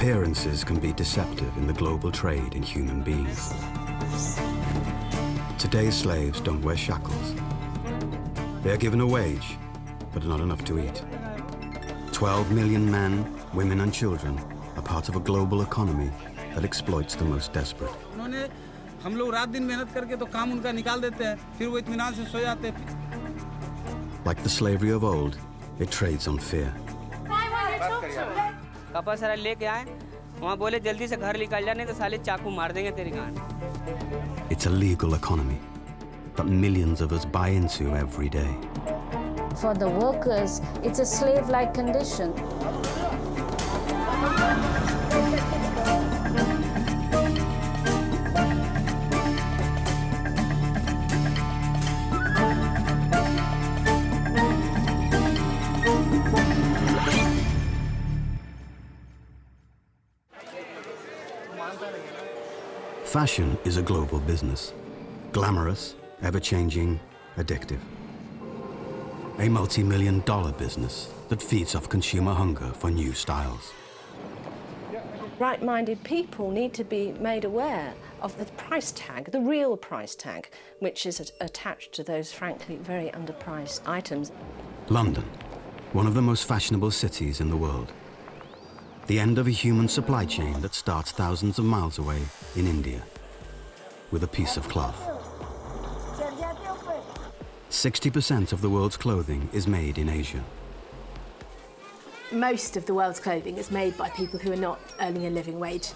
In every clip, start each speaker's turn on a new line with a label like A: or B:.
A: Appearances can be deceptive in the global trade in human beings. Today's slaves don't wear shackles. They are given a wage, but not enough to eat. 12 million men, women and children are part of a global economy that exploits the most desperate.
B: हम लोग रात दिन मेहनत करके तो काम उनका निकाल देते हैं, फिर वो इत्मीनान से सो जाते हैं.
A: Like the slavery of old, it trades on fear.
C: कपड़ा सारा लेके आए, वहाँ बोले जल्दी से घर निकल जा नहीं तो साले चाकू मार देंगे तेरी गांड.
A: It's a legal economy that millions of us buy into every day.
D: For the workers, it's a slave-like condition.
A: Fashion is a global business. Glamorous, ever-changing, addictive. A multi-million-dollar business that feeds off consumer hunger for new styles.
E: Right-minded people need to be made aware of the price tag, the real price tag, which is attached to those, frankly, very underpriced items.
A: London, one of the most fashionable cities in the world. The end of a human supply chain that starts thousands of miles away in India with a piece of cloth. 60% of the world's clothing is made in Asia.
F: Most of the world's clothing is made by people who are not earning a living wage.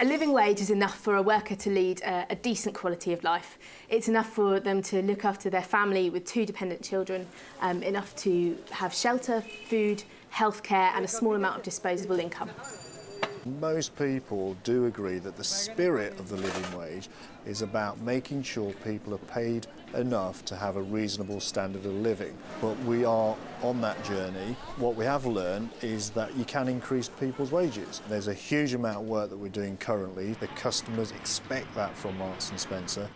F: A living wage is enough for a worker to lead a decent quality of life. It's enough for them to look after their family with 2 dependent children, enough to have shelter, food, healthcare and a small amount of disposable income.
G: Most people do agree that the spirit of the living wage is about making sure people are paid enough to have a reasonable standard of living. But we are on that journey. What we have learned is that you can increase people's wages. There's a huge amount of work that we're doing currently. The customers expect that from Marks & Spencer.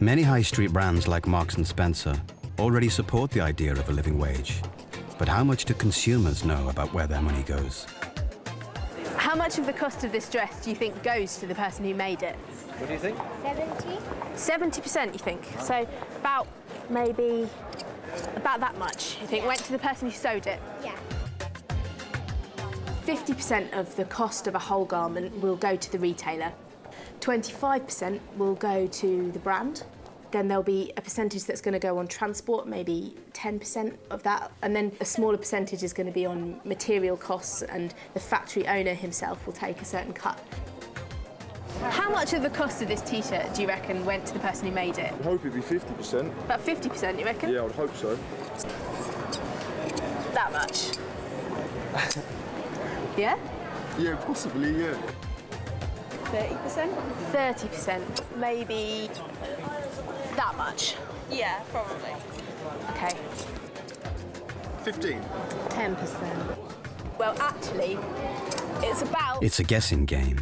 A: Many high street brands like Marks & Spencer already support the idea of a living wage. But how much do consumers know about where their money goes?
F: How much of the cost of this dress do you think goes to the person who made it?
B: What do you think?
F: 70? 70%, you think? So about maybe about that much, you think, went to the person who sewed it?
H: Yeah.
F: 50% of the cost of a whole garment will go to the retailer. 25% will go to the brand. Then there'll be a percentage that's going to go on transport, maybe 10% of that. And then a smaller percentage is going to be on material costs, and the factory owner himself will take a certain cut. How much of the cost of this T-shirt do you reckon went to the person who made it?
I: I hope it'd be 50%.
F: About 50%, you reckon?
I: Yeah, I would hope so.
F: That much? Yeah?
I: Yeah, possibly, yeah.
F: 30%? 30%, maybe that much?
H: Yeah, probably.
F: Okay.
I: 15.
F: 10%. Well, actually, it's about...
A: It's a guessing game,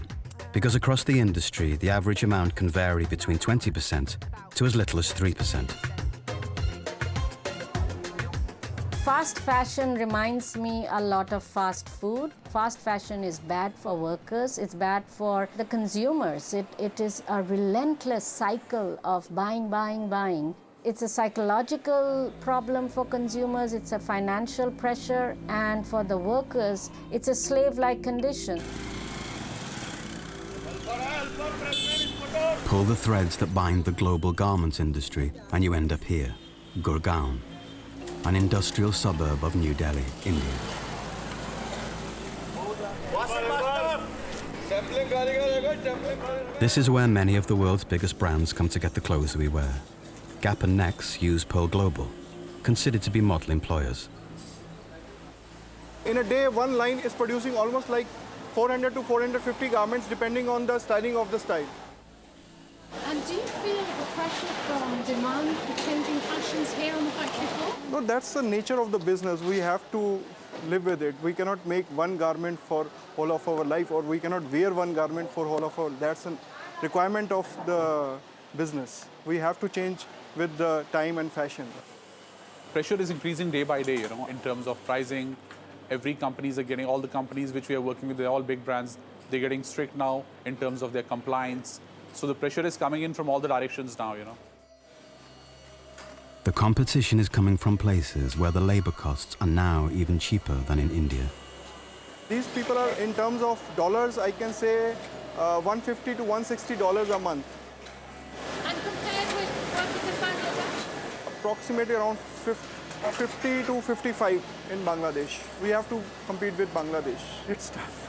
A: because across the industry, the average amount can vary between 20% to as little as 3%.
D: Fast fashion reminds me a lot of fast food. Fast fashion is bad for workers, it's bad for the consumers. It is a relentless cycle of buying, buying, buying. It's a psychological problem for consumers, it's a financial pressure, and for the workers, it's a slave-like condition.
A: Pull the threads that bind the global garment industry, and you end up here, Gurgaon, an industrial suburb of New Delhi, India. This is where many of the world's biggest brands come to get the clothes we wear. Gap and Next use Pearl Global, considered to be model employers.
I: In a day, one line is producing almost like 400 to 450 garments, depending on the styling of the style.
H: And do you feel the pressure from demand for changing fashions here on the factory floor?
I: No, that's the nature of the business. We have to live with it. We cannot make one garment for all of our life, or we cannot wear one garment for all of our... That's a requirement of the business. We have to change with the time and fashion.
J: Pressure is increasing day by day, in terms of pricing, Every companies are getting, all the companies which we are working with, they're all big brands. They're getting strict now in terms of their compliance. So the pressure is coming in from all the directions now, you know.
A: The competition is coming from places where the labor costs are now even cheaper than in India.
I: These people are, in terms of dollars, I can say $150 to $160 a month.
H: And compared with workers in Bangladesh?
I: Approximately around 50 to 55 in Bangladesh. We have to compete with Bangladesh. It's tough.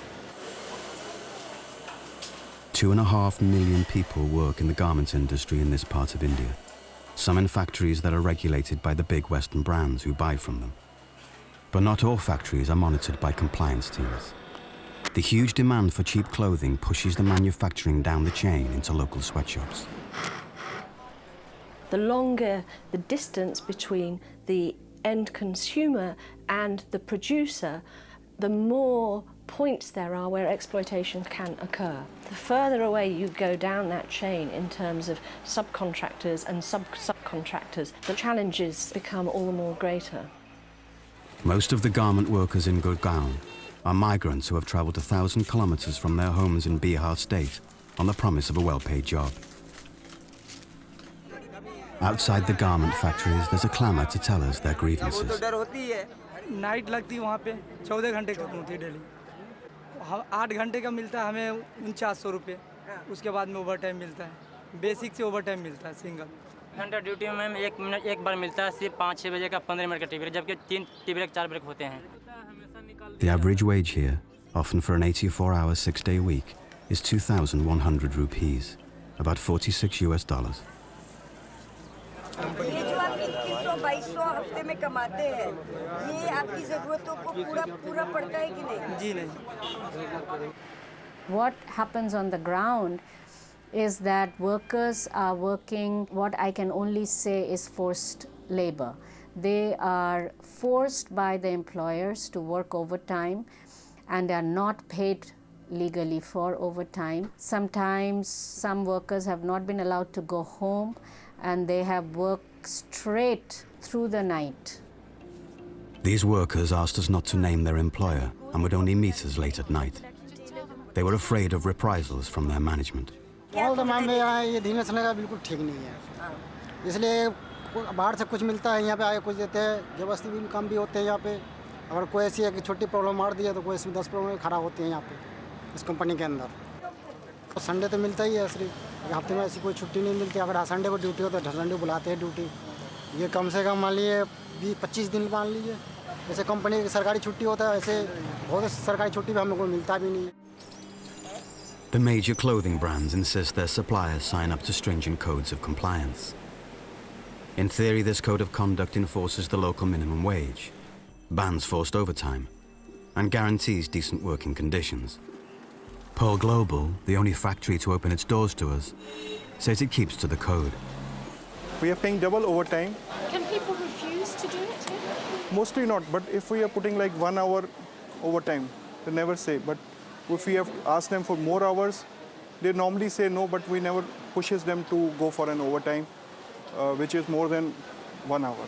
A: 2.5 million people work in the garment industry in this part of India, some in factories that are regulated by the big Western brands who buy from them. But not all factories are monitored by compliance teams. The huge demand for cheap clothing pushes the manufacturing down the chain into local sweatshops.
E: The longer the distance between the end consumer and the producer, the more points there are where exploitation can occur. The further away you go down that chain in terms of subcontractors and subcontractors, the challenges become all the more greater.
A: Most of the garment workers in Gurgaon are migrants who have traveled 1,000 kilometers from their homes in Bihar state on the promise of a well-paid job. Outside the garment factories, there's a clamor to tell us their grievances.
K: Night लगती है वहाँ पे 14 घंटे काम होती है daily 8 घंटे का मिलता है हमें 4900 रुपये उसके बाद में ओवर टाइम मिलता है बेसिक से ओवर टाइम मिलता है सिंगल
C: घंटा ड्यूटी में मैम एक बार मिलता है सिर्फ 5-6 बजे का 15 मिनट का टी ब्रेक जबकि 3 टी ब्रेक 4 ब्रेक होते हैं.
A: The average wage here, often for an 84-hour, 6-day week, is 2,100 rupees, about $46.
L: ये जो आप 2100-2200 हफ्ते में कमाते हैं, ये आपकी ज़रूरतों को पूरा पड़ता है कि नहीं?
K: जी नहीं.
D: What happens on the ground is that workers are working what I can only say is forced labor. They are forced by the employers to work overtime and are not paid legally for overtime. Sometimes some workers have not been allowed to go home and they have worked straight through the night.
A: These workers asked us not to name their employer and would only meet us late at night. They were afraid of reprisals from their management.
M: All the मामले यहाँ ये धीमे चलने का बिल्कुल ठीक नहीं है इसलिए बाहर से कुछ मिलता है यहाँ पे आके कुछ देते हैं जबरदस्ती भी काम भी होते हैं यहाँ पे अगर कोई ऐसी है कि छोटी प्रॉब्लम मार दी है तो कोई इसमें 10 प्रॉब्लम खराब होती हैं यहाँ पे इस कंपनी के अंदर तो संडे तो मिलता ही है सिर्फ हफ्ते में ऐसी कोई छुट्टी नहीं मिलती अगर संडे को ड्यूटी हो तो संडे बुलाते हैं ड्यूटी ये कम से कम मान लीजिए 20-25 दिन मान लीजिए जैसे कंपनी की सरकारी छुट्टी होता है वैसे बहुत सरकारी छुट्टी भी हमें कोई मिलता भी नहीं है.
A: The major clothing brands insist their suppliers sign up to stringent codes of compliance. In theory, this code of conduct enforces the local minimum wage, bans forced overtime, and guarantees decent working conditions. Pearl Global, the only factory to open its doors to us, says it keeps to the code.
I: We are paying double overtime.
H: Can people refuse to do it?
I: Mostly not, but if we are putting like 1 hour overtime, they never say. But if we have asked them for more hours, they normally say no, but we never pushes them to go for an overtime, which is more than 1 hour.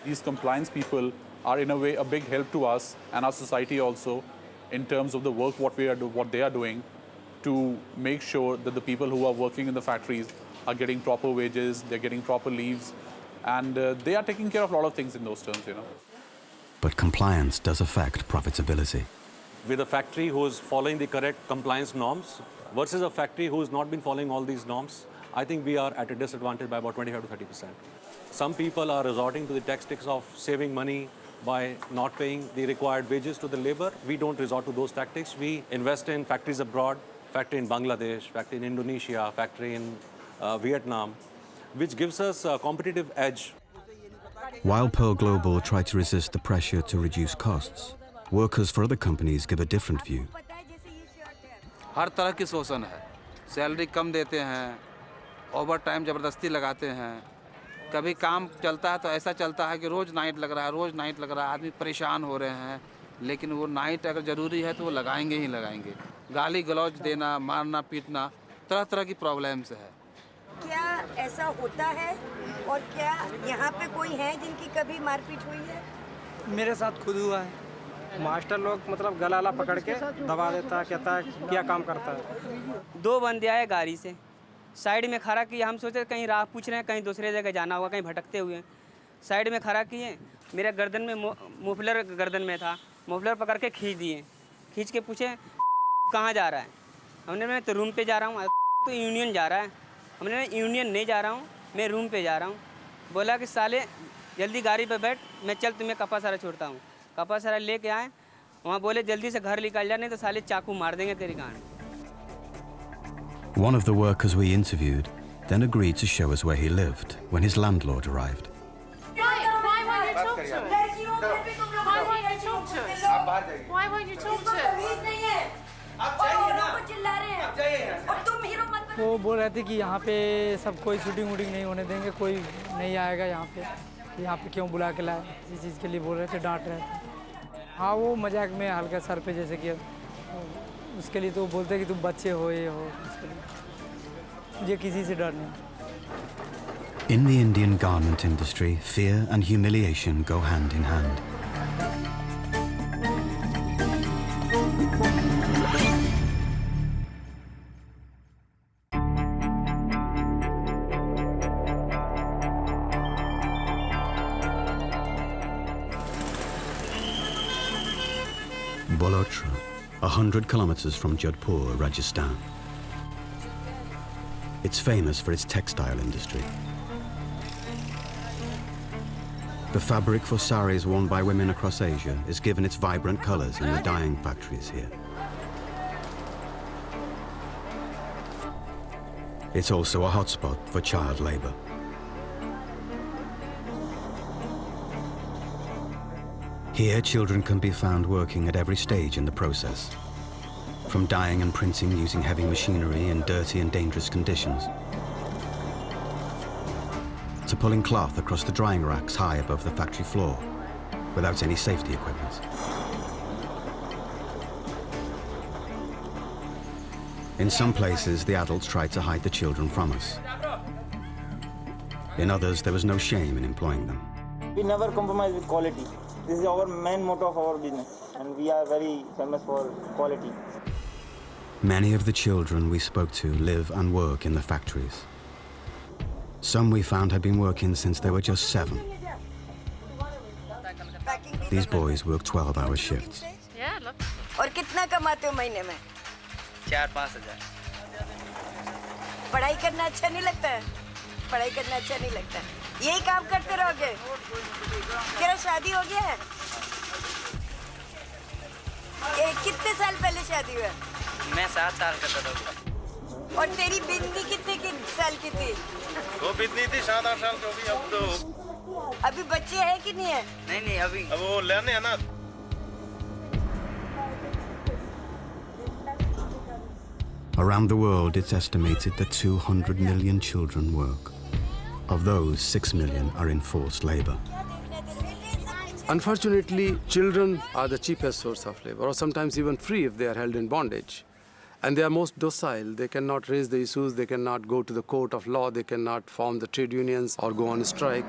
J: These compliance people are in a way a big help to us and our society also in terms of the work what they are doing to make sure that the people who are working in the factories are getting proper wages, they're getting proper leaves, and they are taking care of a lot of things in those terms, you know.
A: But compliance does affect profitability.
N: With a factory who is following the correct compliance norms versus a factory who has not been following all these norms, I think we are at a disadvantage by about 25 to 30%. Some people are resorting to the tactics of saving money by not paying the required wages to the labor. We don't resort to those tactics. We invest in factories abroad, factory in Bangladesh, factory in Indonesia, factory in Vietnam, which gives us a competitive edge.
A: While Pearl Global try to resist the pressure to reduce costs, workers for other companies give a different view.
B: हर तरह की शोषण है, salary कम देते हैं, over time ज़बरदस्ती लगाते हैं, कभी काम चलता है तो ऐसा चलता है कि रोज़ नाइट लग रहा है, आदमी परेशान हो रहे हैं, लेकिन वो नाइट अगर ज़रूरी है तो वो लगाएंगे ही लगाएंगे. गाली गलौज देना, मारना पीटना, तरह तरह की प्रॉब्लम्स है.
L: क्या ऐसा होता है और क्या यहाँ पे कोई है जिनकी कभी मारपीट हुई है?
K: मेरे साथ खुद हुआ है.
O: मास्टर लोग मतलब गला पकड़ के दबा देता है, कहता है क्या काम करता है।
P: 2 बंदे आए गाड़ी से, साइड में खड़ा किए। हम सोचे कहीं राह पूछ रहे हैं, कहीं दूसरे जगह जाना होगा, कहीं भटकते हुए। साइड में खड़ा किए, मेरे गर्दन में मुफलर गर्दन में था, मुफलर पकड़ के खींच दिए। खींच के पूछे कहाँ जा रहा है? हमने मैं तो रूम पे जा रहा हूँ। तो यूनियन जा रहा है। हमने मैं यूनियन नहीं जा रहा हूँ, मैं रूम पे जा रहा हूँ। बोला कि साले जल्दी गाड़ी पे बैठ, मैं चल तुम्हें कपा सारा छोड़ता हूँ। कपा सारा लेके आए, वहाँ बोले जल्दी से घर निकल जा, नहीं तो साले चाकू मार देंगे तेरी गांड।
A: One of the workers we interviewed then agreed to show us where he lived when his landlord arrived.
H: Why won't you talk to us? Why won't you talk to us? Why won't you talk to us?
K: वो बोल रहे थे कि यहाँ पे सब कोई shooting वूटिंग नहीं होने देंगे, कोई नहीं आएगा यहाँ पे। यहाँ पे क्यों बुला के लाए, इसी चीज़ के लिए बोल रहे थे, डांट रहे थे। हाँ, वो मजाक में हल्का सर पे जैसे कि उसके लिए तो बोलते कि तुम बच्चे हो, ये हो, उसके लिए मुझे किसी से डर नहीं।
A: In the Indian garment industry, fear and humiliation go hand in hand. Balotra, 100 kilometers from Jodhpur, Rajasthan. It's famous for its textile industry. The fabric for saris worn by women across Asia is given its vibrant colors in the dyeing factories here. It's also a hotspot for child labor. Here, children can be found working at every stage in the process, from dyeing and printing using heavy machinery in dirty and dangerous conditions, to pulling cloth across the drying racks high above the factory floor, without any safety equipment. In some places, the adults tried to hide the children from us. In others, there was no shame in employing them.
Q: We never compromise with quality. This is our main motto of our business, and we are very famous for quality.
A: Many of the children we spoke to live and work in the factories. Some we found had been working since they were just 7. These boys work 12-hour shifts.
L: Yeah, look. और कितना कमाते हो महीने में?
P: 4-5 हज़ार।
L: पढ़ाई करना अच्छा नहीं लगता है? पढ़ाई करना अच्छा नहीं लगता है। यही काम करते रहोगे? तेरा शादी हो गया है? कितने साल पहले शादी हुआ?
P: मैं 7 साल का था।
L: और तेरी बिंदी कितने साल की थी?
R: वो बिंदी थी 7-8 साल की, अभी अब तो
L: अभी बच्चे हैं कि नहीं है?
P: नहीं अभी।
R: अब वो लेने है ना।
A: Around the world, it's estimated that 200 million children work. Of those, 6 million are in forced labor.
S: Unfortunately, children are the cheapest source of labor, or sometimes even free if they are held in bondage. And they are most docile. They cannot raise the issues, they cannot go to the court of law, they cannot form the trade unions or go on strike.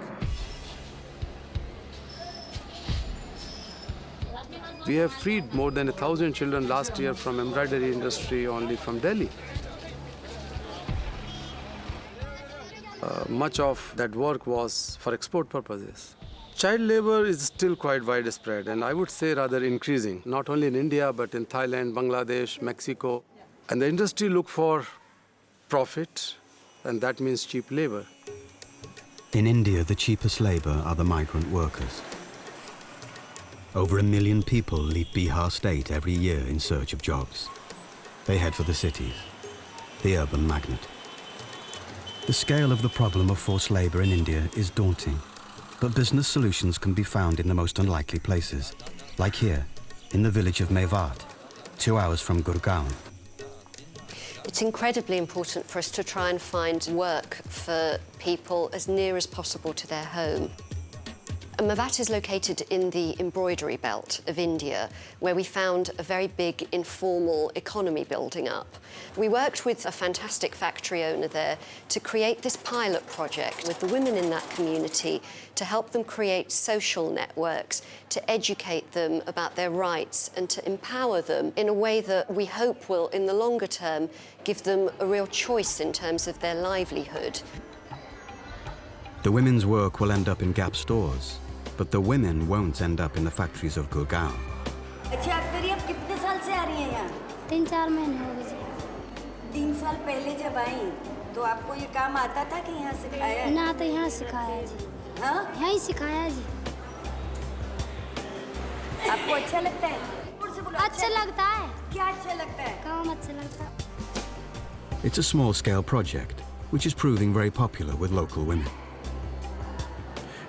S: We have freed more than 1,000 children last year from embroidery industry only from Delhi. Much of that work was for export purposes. Child labor is still quite widespread and I would say rather increasing, not only in India but in Thailand, Bangladesh, Mexico. And the industry look for profit, and that means cheap labor.
A: In India, the cheapest labor are the migrant workers. Over 1 million people leave Bihar state every year in search of jobs. They head for the cities, the urban magnet. The scale of the problem of forced labor in India is daunting, but business solutions can be found in the most unlikely places, like here, in the village of Mewat, 2 hours from Gurgaon.
T: It's incredibly important for us to try and find work for people as near as possible to their home. Mewat is located in the embroidery belt of India, where we found a very big informal economy building up. We worked with a fantastic factory owner there to create this pilot project with the women in that community to help them create social networks, to educate them about their rights and to empower them in a way that we hope will, in the longer term, give them a real choice in terms of their livelihood.
A: The women's work will end up in Gap stores, but the women won't end up in the factories of Gurgaon.
L: अच्छा अख्तरी आप कितने साल से आ रही हैं यहाँ?
U: 3-4 महीने हो गए।
L: 3 साल पहले जब आई तो आपको ये काम आता था कि यहाँ सिखाया?
U: ना तो यहाँ सिखाया जी।
L: हाँ?
U: यहीं सिखाया जी।
L: आपको अच्छा लगता है?
U: अच्छा लगता है।
L: क्या अच्छा लगता है?
U: काम अच्छा लगता है।
A: It's a small-scale project, which is proving very popular with local women.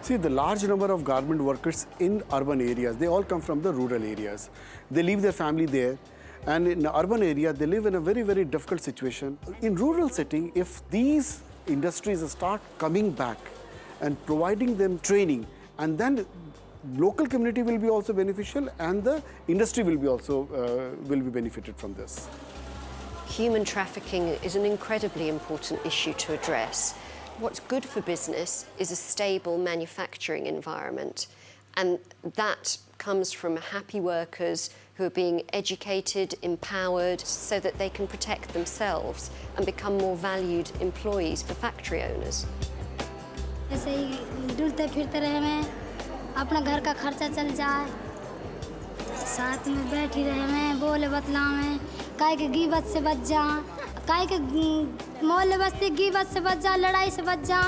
V: See, the large number of garment workers in urban areas, they all come from the rural areas. They leave their family there, and in the urban area, they live in a very, very difficult situation. In rural setting, if these industries start coming back and providing them training, and then local community will be also beneficial, and the industry will be also will be benefited from this.
T: Human trafficking is an incredibly important issue to address. What's good for business is a stable manufacturing environment, and that comes from happy workers who are being educated, empowered, so that they can protect themselves and become more valued employees for factory owners.
U: ऐसे ही डुलते फिरते रहे मैं, अपना घर का खर्चा चल जाए, साथ में बैठी रहे मैं, बोले बतलावें, काहे के गिबत से बच जा, काहे के मोहल्ले बस्ती गिबत से बच जा, लड़ाई से बच जा।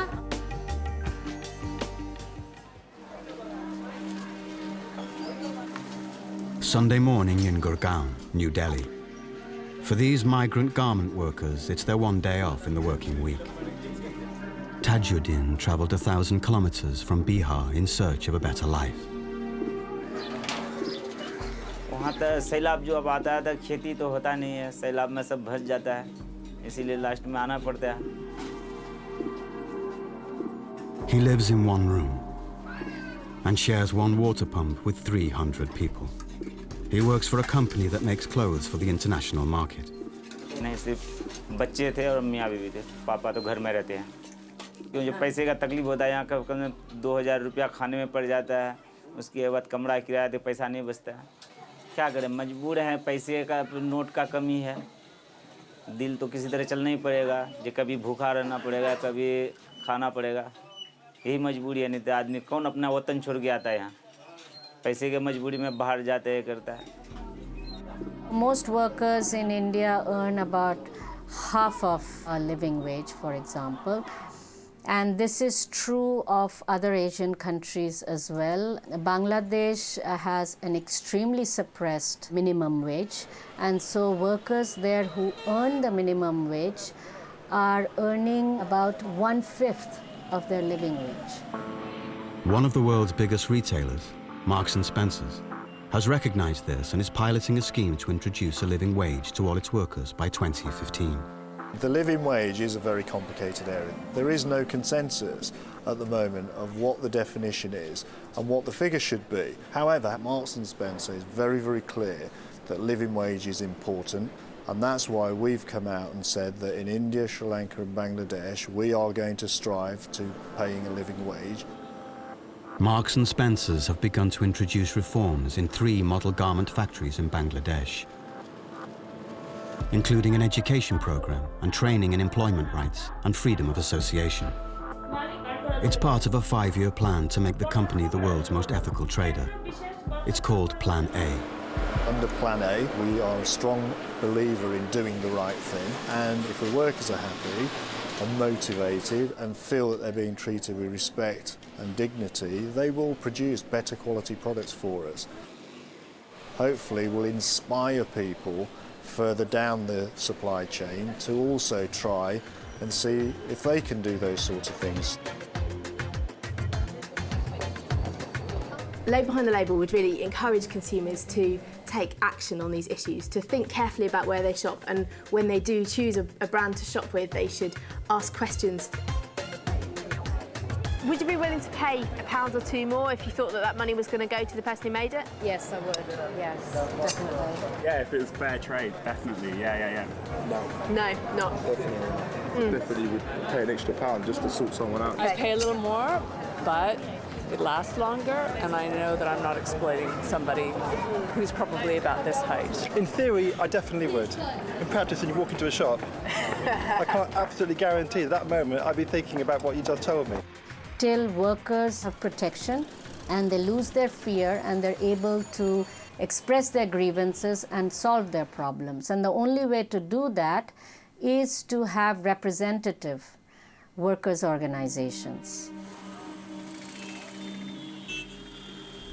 A: Sunday morning in Gurgaon, New Delhi. For these migrant garment workers, it's their one day off in the working week. Tajuddin traveled 1,000 kilometers from Bihar in search of a better life.
Q: वहाँ तक सैलाब जो अब आता है तो खेती तो होता नहीं है, सैलाब में सब भस जाता है, इसीलिए लास्ट में आना पड़ता है।
A: He lives in one room and shares one water pump with 300 people. He works for a company that makes clothes for the international market.
Q: नहीं, सिर्फ बच्चे थे और मियाँ बीवी थे, पापा तो घर में रहते हैं। क्यों जो पैसे का तकलीफ होता है, यहाँ कब कब 2,000 रुपया खाने में पड़ जाता है, उसके बाद कमरा किराया तो पैसा नहीं बचता है। क्या करें, मजबूर हैं, पैसे का नोट का कमी है, दिल तो किसी तरह चलना ही पड़ेगा, जो कभी भूखा रहना पड़ेगा, कभी खाना पड़ेगा, यही मजबूरी है। नहीं तो आदमी कौन अपना वतन छोड़ के आता है यहाँ, पैसे के मजबूरी में बाहर जाते हैं करता है।
D: Most workers in India earn about half of a living wage, for example. And this is true of other Asian countries as well. Bangladesh has an extremely suppressed minimum wage, and so workers there who earn the minimum wage are earning about 1/5 of their living wage.
A: One of the world's biggest retailers, Marks & Spencer's, has recognized this and is piloting a scheme to introduce a living wage to all its workers by 2015.
G: The living wage is a very complicated area. There is no consensus at the moment of what the definition is and what the figure should be. However, Marks & Spencer is very, very clear that living wage is important, and that's why we've come out and said that in India, Sri Lanka and Bangladesh, we are going to strive to paying a living wage.
A: Marks & Spencer's have begun to introduce reforms in 3 model garment factories in Bangladesh, including an education program and training in employment rights and freedom of association. It's part of a 5-year plan to make the company the world's most ethical trader. It's called Plan A.
G: Under Plan A, we are a strong believer in doing the right thing, and if the workers are happy and motivated and feel that they're being treated with respect and dignity, they will produce better quality products for us. Hopefully we'll inspire people further down the supply chain to also try and see if they can do those sorts of things.
F: Labour Behind the Label would really encourage consumers to take action on these issues, to think carefully about where they shop, and when they do choose a brand to shop with, they should ask questions. Would you be willing to pay £1 or £2 more if you thought that that money was going to go to the person who made it?
D: Yes, I would. Yes, definitely.
C: Yeah, if it was fair trade, definitely. Yeah.
F: No, not.
E: Definitely would pay an extra £1 just to sort someone out.
W: I pay a little more, but it lasts longer, and I know that I'm not exploiting somebody who's probably about this height.
X: In theory, I definitely would. In practice, when you walk into a shop, I can't absolutely guarantee that moment I'd be thinking about what you just told me.
D: Till workers have protection and they lose their fear and they're able to express their grievances and solve their problems. And the only way to do that is to have representative workers' organizations.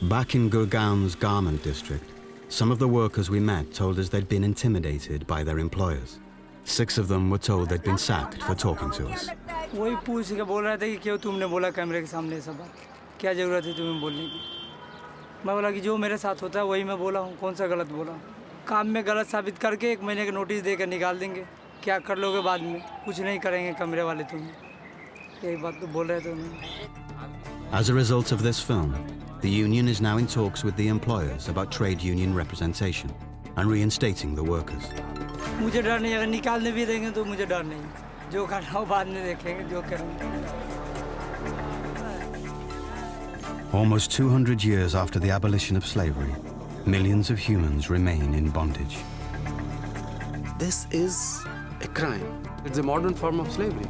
A: Back in Gurgaon's garment district, some of the workers we met told us they'd been intimidated by their employers. 6 of them were told they'd been sacked for talking to us.
K: वही पूछ के बोल रहे थे कि क्यों तुमने बोला कैमरे के सामने सब बात, क्या ज़रूरत है तुम्हें बोलने की। मैं बोला कि जो मेरे साथ होता है वही मैं बोला हूँ, कौन सा गलत बोला। काम में गलत साबित करके 1 महीने का नोटिस देकर निकाल देंगे, क्या कर लोगे बाद में, कुछ नहीं करेंगे कैमरे वाले तुम्हें, यही बात तो बोल रहे थे उन्होंने।
A: As a result of this film, the union is now in talks with the employers about trade union representation and reinstating the workers.
K: मुझे डर नहीं, अगर निकालने भी देंगे तो मुझे डर नहीं, जो करना हो बाद में देखेंगे, जो करेंगे।
A: Almost 200 years after the abolition of slavery, millions of humans remain in bondage.
S: This is a crime. It's a modern form of slavery.